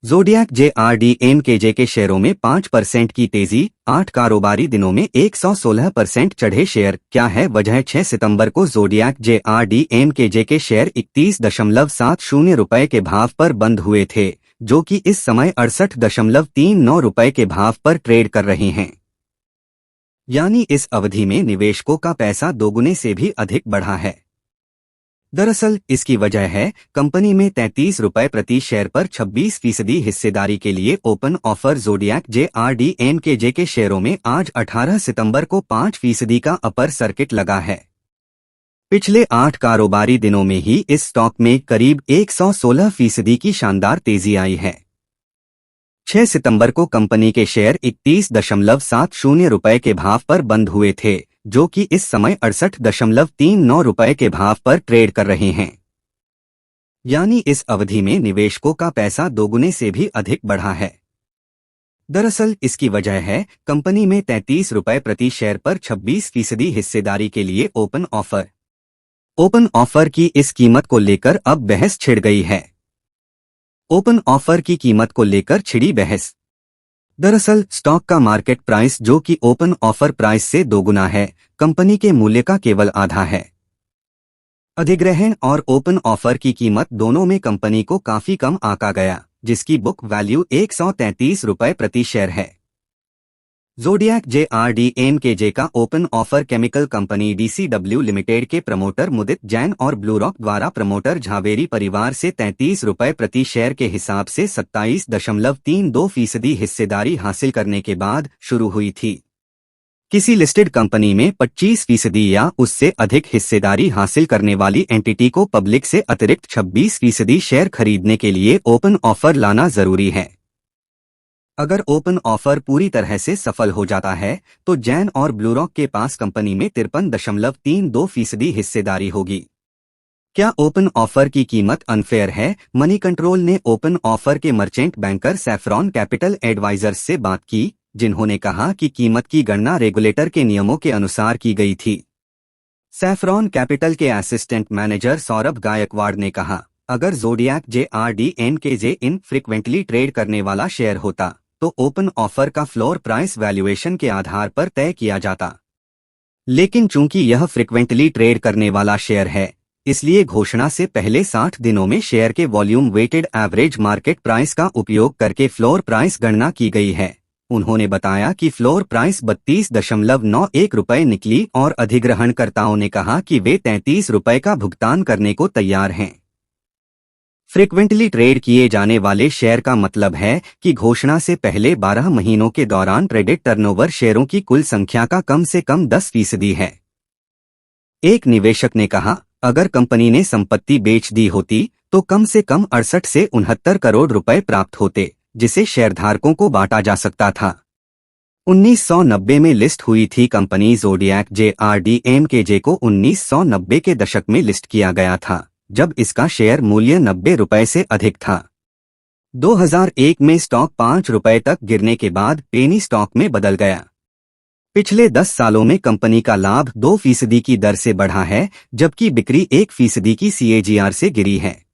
Zodiac JRDMKJ के शेयरों में 5% की तेजी, 8 कारोबारी दिनों में 116% चढ़े शेयर। क्या है वजह? 6 सितंबर को ज़ोडिएक JRDMKJ के शेयर 31.70 रुपये के भाव पर बंद हुए थे, जो कि इस समय 68.39 रुपये के भाव पर ट्रेड कर रहे हैं। यानी इस अवधि में निवेशकों का पैसा दोगुने से भी अधिक बढ़ा है। दरअसल इसकी वजह है कंपनी में 33 रुपये प्रति शेयर पर 26% हिस्सेदारी के लिए ओपन ऑफर। ज़ोडिएक JRDMKJ के शेयरों में आज 18 सितंबर को 5% का अपर सर्किट लगा है। पिछले 8 कारोबारी दिनों में ही इस स्टॉक में करीब 116% की शानदार तेजी आई है। 6 सितंबर को कंपनी के शेयर 31.70 रुपये के भाव पर बंद हुए थे, जो कि इस समय 68.39 रुपये के भाव पर ट्रेड कर रहे हैं। यानी इस अवधि में निवेशकों का पैसा दोगुने से भी अधिक बढ़ा है। दरअसल इसकी वजह है कंपनी में 33 रुपये प्रति शेयर पर 26% हिस्सेदारी के लिए ओपन ऑफर। ओपन ऑफर की इस कीमत को लेकर अब बहस छिड़ गई है। ओपन ऑफर की कीमत को लेकर छिड़ी बहस। दरअसल स्टॉक का मार्केट प्राइस, जो कि ओपन ऑफर प्राइस से दोगुना है, कंपनी के मूल्य का केवल आधा है। अधिग्रहण और ओपन ऑफर की कीमत दोनों में कंपनी को काफी कम आंका गया, जिसकी बुक वैल्यू 133 रुपये प्रति शेयर है। ज़ोडिएक JRDMKJ का open offer chemical company DCW limited के प्रमोटर मुदित जैन और ब्लूरॉक द्वारा प्रमोटर झावेरी परिवार से 33 रुपये प्रति शेयर के हिसाब से 27.32% हिस्सेदारी हासिल करने के बाद शुरू हुई थी। किसी लिस्टेड कंपनी में 25% या उससे अधिक हिस्सेदारी हासिल करने वाली एंटिटी को पब्लिक से अतिरिक्त 26% शेयर खरीदने के लिए ओपन ऑफर लाना जरूरी है। अगर ओपन ऑफर पूरी तरह से सफल हो जाता है तो जैन और ब्लूरॉक के पास कंपनी में 53.32% हिस्सेदारी होगी। क्या ओपन ऑफर की कीमत अनफेयर है? मनी कंट्रोल ने ओपन ऑफर के merchant banker Saffron Capital Advisors से बात की, जिन्होंने कहा कि कीमत की गणना रेगुलेटर के नियमों के अनुसार की गई थी। सैफरॉन कैपिटल के असिस्टेंट मैनेजर सौरभ गायकवाड़ ने कहा, अगर ज़ोडिएक JRDMKJ इन फ्रिक्वेंटली ट्रेड करने वाला शेयर होता तो ओपन ऑफर का फ्लोर प्राइस वैल्यूएशन के आधार पर तय किया जाता। लेकिन चूंकि यह फ्रिक्वेंटली ट्रेड करने वाला शेयर है, इसलिए घोषणा से पहले 60 दिनों में शेयर के volume weighted average market price का उपयोग करके फ्लोर प्राइस गणना की गई है। उन्होंने बताया कि फ्लोर प्राइस 32.91 रुपये निकली और अधिग्रहणकर्ताओं ने कहा कि वे 33 रुपये का भुगतान करने को तैयार हैं। फ्रिक्वेंटली ट्रेड किए जाने वाले शेयर का मतलब है कि घोषणा से पहले 12 महीनों के दौरान ट्रेडेड टर्नओवर शेयरों की कुल संख्या का कम से कम 10% है। एक निवेशक ने कहा, अगर कंपनी ने संपत्ति बेच दी होती तो कम से कम 68 से 69 करोड़ रुपए प्राप्त होते, जिसे शेयरधारकों को बांटा जा सकता था। 1990 में लिस्ट हुई थी कंपनी ज़ोडिएक JRDMKJ को 1990 के दशक में लिस्ट किया गया था, जब इसका शेयर मूल्य 90 रुपये से अधिक था। 2001 में स्टॉक 5 रुपये तक गिरने के बाद पेनी स्टॉक में बदल गया। पिछले 10 सालों में कंपनी का लाभ 2% की दर से बढ़ा है, जबकि बिक्री 1% की CAGR से गिरी है।